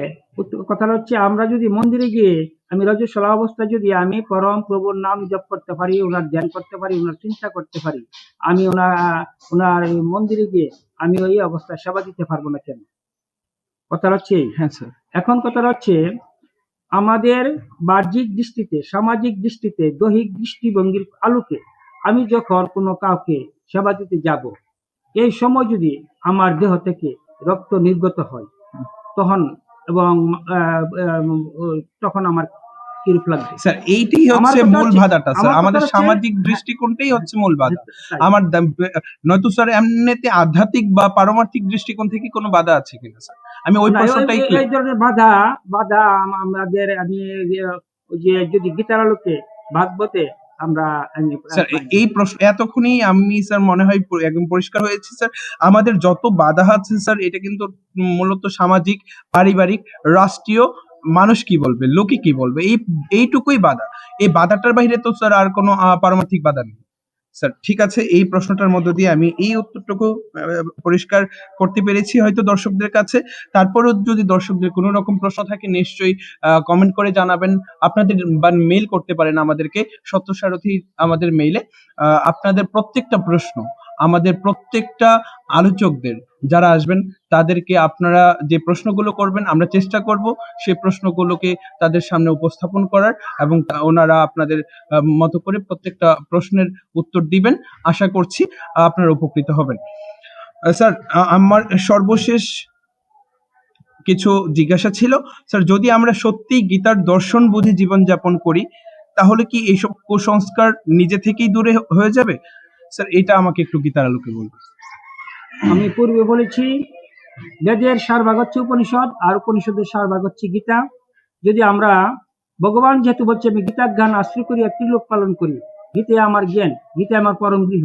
কথাটা হচ্ছে, আমরা যদি মন্দিরে গিয়ে আমি রজস্বলা অবস্থায় যদি আমি পরম প্রভুর নাম জপ করতে পারি, ওনার ধ্যান করতে পারি, ওনার চিন্তা করতে পারি, আমি ওনার মন্দিরে গিয়ে আমি ওই অবস্থায় সেবা দিতে পারবো না কেন? কথাটা হচ্ছে হ্যাঁ স্যার। এখন কথাটা হচ্ছে, আমাদের বাহ্যিক দৃষ্টিতে, সামাজিক দৃষ্টিতে, দৈহিক দৃষ্টিভঙ্গির আলোকে আমি যখন কোনো কাউকে সেবা দিতে যাব, এই সময় যদি আমার দেহ থেকে রক্ত নির্গত হয়, তখন এবং তখন আমার কিরূপ লাগবে? স্যার এইটাই হচ্ছে মূল বাধাটা স্যার, আমাদের সামাজিক দৃষ্টিকোণটাই হচ্ছে মূল বাধা। আমার নয়তো স্যার এমনিতে আধ্যাত্মিক বা পারমার্থিক দৃষ্টিকোণ থেকে কোনো বাধা আছে কিনা স্যার, আমি ওই প্রশ্নটাই এই ধরনের বাধা আমাদের, আমি যে যদি গীতার আলোকে ভাগবতে আমরা স্যার এই প্রশ্ন এতক্ষণই আমি স্যার মনে হয় একদম পরিষ্কার হয়েছে স্যার। আমাদের যত বাধা আছে স্যার, এটা কিন্তু মূলত সামাজিক, পারিবারিক, রাষ্ট্রীয়, মানুষ কি বলবে, লোকে কি বলবে, এইটুকুই বাধা। এই বাধাটার বাইরে তো স্যার আর কোনো পারমার্থিক বাধা নেই স্যার। ঠিক আছে, এই প্রশ্নটার মধ্য দিয়ে আমি এই উত্তরটুকু পরিষ্কার করতে পেরেছি হয়তো দর্শকদের কাছে। তারপরেও যদি দর্শকদের কোনো রকম প্রশ্ন থাকে, নিশ্চয়ই কমেন্ট করে জানাবেন। আপনাদের বা মেইল করতে পারেন আমাদেরকে, সত্যসারথী আমাদের মেইলে। আপনাদের প্রত্যেকটা প্রশ্ন, আমাদের প্রত্যেকটা আলোচকদের যারা আসবেন তাদেরকে আপনারা যে প্রশ্নগুলো করবেন, আমরা চেষ্টা করব সেই প্রশ্নগুলোকে তাদের সামনে উপস্থাপন করার, এবং ওনারা আপনাদের মতো করে প্রত্যেকটা প্রশ্নের উত্তর দিবেন। আশা করছি আপনারা উপকৃত হবেন। স্যার আমার সর্বশেষ কিছু জিজ্ঞাসা ছিল স্যার, যদি আমরা সত্যিই গীতার দর্শন বুঝে জীবনযাপন করি, তাহলে কি এইসব কুসংস্কার নিজে থেকেই দূরে হয়ে যাবে? স্যার এটা আমাকে একটু গীতার আলোকে বলবেন। আমি পূর্বে বলেছি, বেদের সারভাগ হচ্ছে উপনিষদ, আর উপনিষদের সারভাগ হচ্ছে গীতা। যদি আমরা, ভগবান যেহেতু বলছে আমি গীতা জ্ঞান আশ্রয় করি, ত্রিলোক পালন করি, গীতা আমার জ্ঞান, গীতা আমার পরম গৃহ।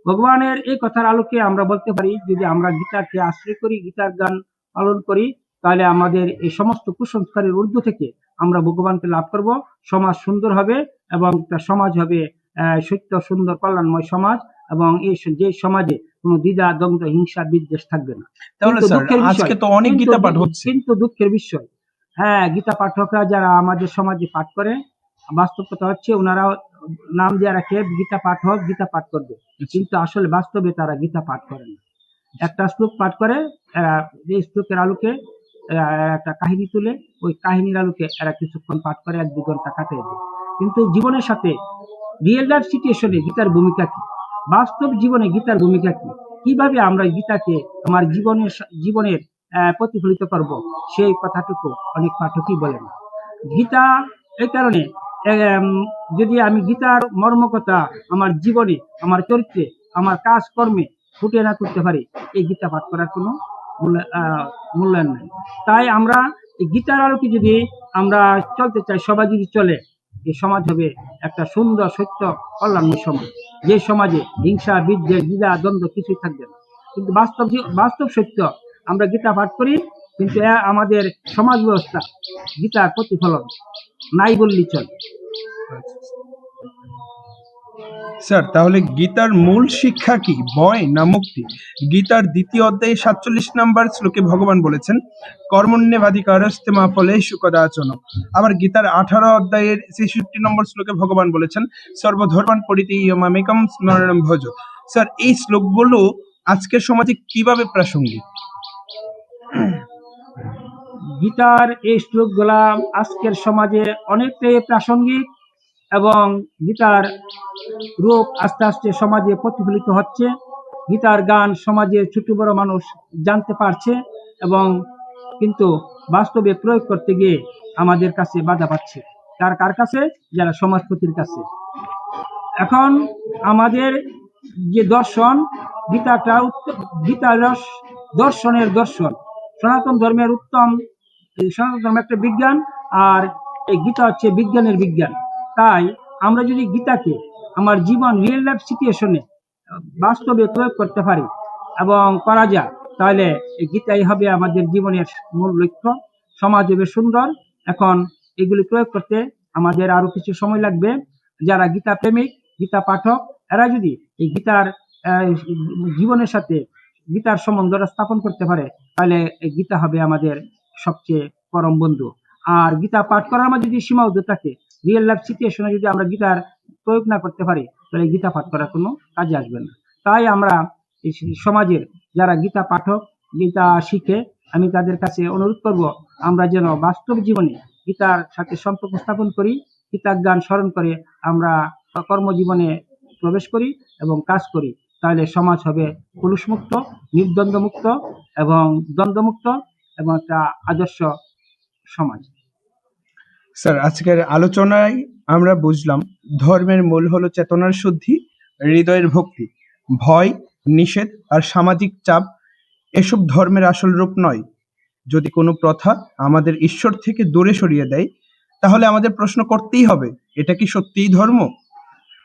ভগবানের এই কথার আলোকে আমরা বলতে পারি, যদি আমরা গীতাকে আশ্রয় করি, গীতার জ্ঞান পালন করি, তাহলে আমাদের এই সমস্ত কুসংস্কারের ঊর্ধ্ব থেকে আমরা ভগবানকে লাভ করব। সমাজ সুন্দর হবে এবং একটা সমাজ হবে সত্য, সুন্দর, কল্যাণময় সমাজ। এবং এই যে সমাজে কোনো দ্বিধা, দ্বন্দ্ব, হিংসা, বিদ্বেষ থাকবে না। তাহলে কিন্তু স্যার দুঃখের বিষয়, আজকে তো অনেক কিন্তু গীতা পাঠ হচ্ছে। কিন্তু দুঃখের বিষয়, হ্যাঁ, গীতা পাঠকরা যারা আমাদের সমাজে পাঠ করে, বাস্তব কথা হচ্ছে ওনারা নাম দিয়ে রাখে গীতা পাঠক, গীতা পাঠ করবে, কিন্তু আসলে বাস্তবে তারা গীতা পাঠ করে না। একটা শ্লোক পাঠ করে, যে শ্লোকের আলোকে একটা কাহিনী তুলে, ওই কাহিনীর আলোকে এরা কিছুক্ষণ পাঠ করে, 1-2 ঘন্টা কাটিয়ে দেয়। কিন্তু জীবনের সাথে রিয়েল লাইফ সিচুয়েশনে গীতার ভূমিকা কি, বাস্তব জীবনে গীতার ভূমিকা কি, কিভাবে আমরা গীতাকে আমার জীবনের প্রতিফলিত করব, সেই কথাটুকু অনেক পাঠকই বলে না। গীতা এই কারণে, এম, যদি আমি গীতার মর্মকথা আমার জীবনে, আমার চরিত্রে, আমার কাজকর্মে ফুটিয়ে না করতে পারি, এই গীতা পাঠ করার কোনো মূল্যায়ন নেই। তাই আমরা এই গীতার আলোকে যদি আমরা চলতে চাই, সবাই যদি চলে, এই সমাজ হবে একটা সুন্দর, সত্য, কল্যাণময় সমাজ, যে সমাজে হিংসা, বিদ্বেষ, দ্বিধা, দ্বন্দ্ব কিছুই থাকবে না। কিন্তু বাস্তব সত্য, আমরা গীতা পাঠ করি, কিন্তু আমাদের সমাজ ব্যবস্থা গীতার প্রতিফলন নাই বললেই চলে। স্যার তাহলে গীতার মূল শিক্ষা কি, ভয় না মুক্তি? গীতার 2য় অধ্যায়ে 47 নম্বর শ্লোকে ভগবান বলেছেন কর্মণ্যেবাধিকারস্তে মা ফলেষু কদাচন। আবার গীতার 18 অধ্যায়ের 66 নম্বর শ্লোকে ভগবান বলেছেন সর্বধর্মান পরিত্যাজ্য মামেকং শরণং ভজ। স্যার এই শ্লোকগুলো আজকের সমাজে কিভাবে প্রাসঙ্গিক? গীতার এই শ্লোকগুলা আজকের সমাজে অনেকটাই প্রাসঙ্গিক, এবং গীতার রূপ আস্তে আস্তে সমাজে প্রতিফলিত হচ্ছে। গীতার গান সমাজে ছোট বড় মানুষ জানতে পারছে, এবং কিন্তু বাস্তবে প্রয়োগ করতে গিয়ে আমাদের কাছে বাধা পাচ্ছে। কার কাছে? যারা সমাজপতির কাছে। এখন আমাদের যে দর্শন, গীতাটা গীতা দর্শনের দর্শন, সনাতন ধর্মের উত্তম, সনাতন ধর্ম একটা বিজ্ঞান, আর এই গীতা হচ্ছে বিজ্ঞানের বিজ্ঞান। তাই আমরা যদি গীতাকে আমার জীবন, রিয়েল লাইফ সিচুয়েশনে বাস্তবে প্রয়োগ করতে পারি এবং করা যায়, তাহলে এই গীতাই হবে আমাদের জীবনের মূল লক্ষ্য। সমাজ হবে সুন্দর। এখন এগুলি প্রয়োগ করতে আমাদের আরো কিছু সময় লাগবে। যারা গীতা প্রেমিক, গীতা পাঠক, এরা যদি এই গীতার জীবনের সাথে গীতার সম্বন্ধটা স্থাপন করতে পারে, তাহলে এই গীতা হবে আমাদের সবচেয়ে পরম বন্ধু। আর গীতা পাঠ করার মধ্যে যদি সীমাবদ্ধ থাকে, রিয়েল লাইফ সিচুয়েশনে যদি আমরা গীতার প্রয়োগ না করতে পারি, তাহলে গীতা পাঠ করার কোনো কাজে আসবে না। তাই আমরা এই সমাজের যারা গীতা পাঠক, গীতা শিখে, আমি তাদের কাছে অনুরোধ করব, আমরা যেন বাস্তব জীবনে গীতার সাথে সম্পর্ক স্থাপন করি, গীতার জ্ঞান স্মরণ করে আমরা কর্মজীবনে প্রবেশ করি এবং কাজ করি। তাহলে সমাজ হবে কলুষমুক্ত, নির্দ্বন্দ্বমুক্ত এবং দ্বন্দ্বমুক্ত, এবং একটা আদর্শ সমাজ। স্যার আজকের আলোচনায় আমরা বুঝলাম ধর্মের মূল হলো চেতনার শুদ্ধি, হৃদয়ের ভক্তি। ভয়, নিষেধ আর সামাজিক চাপ এসব ধর্মের আসল রূপ নয়। যদি কোনো প্রথা আমাদের ঈশ্বর থেকে দূরে সরিয়ে দেয়, তাহলে আমাদের প্রশ্ন করতেই হবে, এটা কি সত্যিই ধর্ম?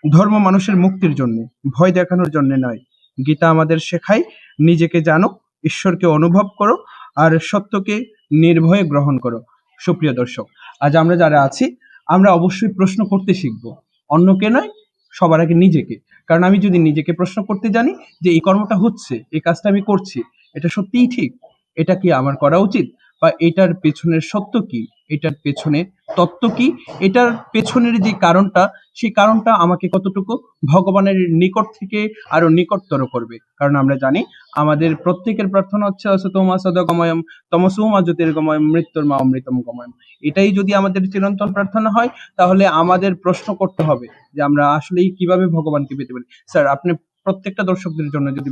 ধর্ম মানুষের মুক্তির জন্য, ভয় দেখানোর জন্য নয়। গীতা আমাদের শেখায় নিজেকে জানো, ঈশ্বরকে অনুভব করো আর সত্যকে নির্ভয়ে গ্রহণ করো। সুপ্রিয় দর্শক, আজ আমরা যারা আছি, আমরা অবশ্যই প্রশ্ন করতে শিখবো, অন্যকে নয়, সবার আগে নিজেকে। কারণ আমি যদি নিজেকে প্রশ্ন করতে জানি যে এই কর্মটা হচ্ছে, এই কাজটা আমি করছি, এটা সত্যিই ঠিক, এটা কি আমার করা উচিত, বা এটার পেছনের সত্য কি, এটার পেছনে তত্ত্ব কি, এটার পেছনের যে কারণটা, সেই কারণটা আমাকে কতটুকু ভগবানের নিকট থেকে আরো নিকটতর করবে। কারণ আমরা জানি আমাদের প্রত্যেকের প্রার্থনা হচ্ছে অসতোমা সদগময়ম তমসোমা জ্যোতির্গময়ম মৃত্যুর মা অমৃতম গময়ম। এটাই যদি আমাদের চিরন্তন প্রার্থনা হয়, তাহলে আমাদের প্রশ্ন করতে হবে যে আমরা আসলেই কিভাবে ভগবানকে পেতে পারি। স্যার আপনি প্রত্যেকটা দর্শকদের জন্য যদি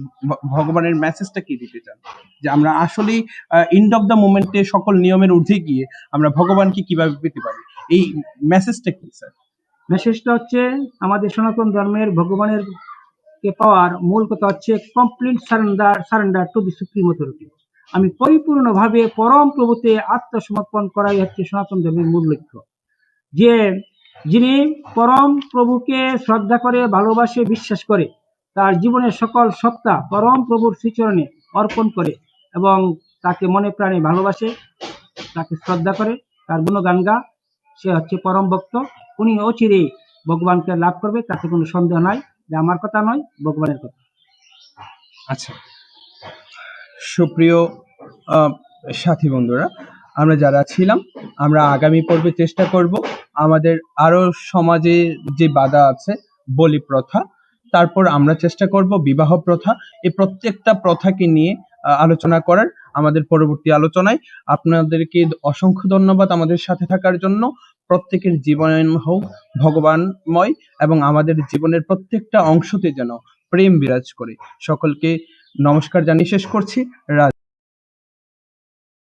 ভগবানের মেসেজটা কি দিতে চান, যে আমরা আসলেই এন্ড অফ দ্য মোমেন্টে সকল নিয়মের ঊর্ধ্বে গিয়ে আমরা ভগবানকে কিভাবে পেতে পারি, এই মেসেজটা কি স্যার? মেসেজটা হচ্ছে, আমাদের সনাতন ধর্মের ভগবানের কে পাওয়ার মূল কথা হচ্ছে complete surrender to the supreme authority. আমি পরিপূর্ণভাবে পরম প্রভুতে আত্মসমর্পণ করাই হচ্ছে সনাতন ধর্মের মূল লক্ষ্য। যে যিনি পরম প্রভুকে শ্রদ্ধা করে, ভালোবাসে, বিশ্বাস করে, তার জীবনের সকল সত্তা পরম প্রভুর শ্রীচরণে অর্পণ করে এবং তাকে মনে প্রাণে ভালোবাসে, তাকে শ্রদ্ধা করে, তার গুণগান গা, সে হচ্ছে পরম ভক্ত। উনি অচিরেই ভগবানকে লাভ করবে, তাতে কোনো সন্দেহ নাই। যে আমার কথা নয়, ভগবানের কথা। আচ্ছা, সুপ্রিয় আহ, সাথী বন্ধুরা, আমরা যারা ছিলাম, আমরা আগামী পর্বে চেষ্টা করব আমাদের আরো সমাজে যে বাধা আছে, বলি প্রথা, তারপর আমরা চেষ্টা করব বিবাহ প্রথা, এই প্রত্যেকটা প্রথাকে নিয়ে আলোচনা করার আমাদের পরবর্তী আলোচনায়। আপনাদেরকে অসংখ্য ধন্যবাদ আমাদের সাথে থাকার জন্য। প্রত্যেকের জীবন হোক ভগবানময় এবং আমাদের জীবনের প্রত্যেকটা অংশতে যেন প্রেম বিরাজ করে। সকলকে নমস্কার জানিয়ে শেষ করছি।